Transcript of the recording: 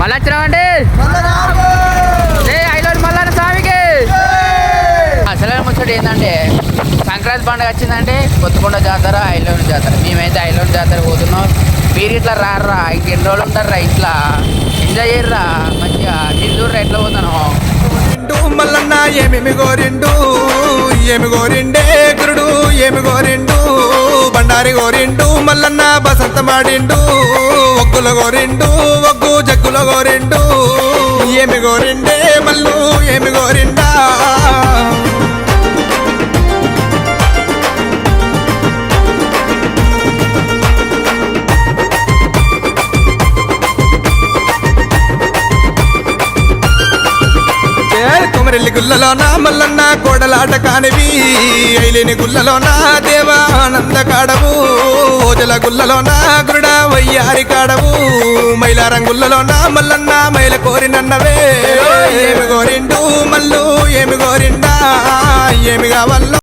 మళ్ళీ వచ్చినామండి ఐలోని మల్లన్న స్వామికి. అసలు ముచ్చట ఏంటంటే సంక్రాంతి పండుగ వచ్చిందంటే కొత్తకొండ జాతర, ఐలోని జాతర. మేమైతే ఐలోని జాతర పోతున్నాం. మీరు ఇట్లా రారా, ఇంకెన్ని రోజులు ఉంటారా, ఇట్లా ఎంజాయ్ చేయర్రా మంచిగా. మీరు చూడరా ఎట్లా పోతాను. మల్లన్న ఏమేమి గోరిండు, ఏమి గోరిండే గురుడు, ఏమి గోరిండు బండారి గోరిండు. మల్లన్న బసంత మాడిండు, ఒగ్గుల గోరిండు, ఒగ్గు జగ్గుల గోరిండు. ఏమి గోరిండే మల్లు, ఏమి గోరిండా. కొమరెల్లి గుల్లలోన మల్లన్న కోడలాట కానివి, ఐలేని గుల్లలోన దేవానంద కాడవు, ఓజల గుల్లలోన గురుడ వయ్యారి కాడవు, మైలారంగుల్లలోన మల్లన్న మైల కోరినన్నవే. ఏమి గోరిండు మల్లు, ఏమి గోరిండా, ఏమి కావాల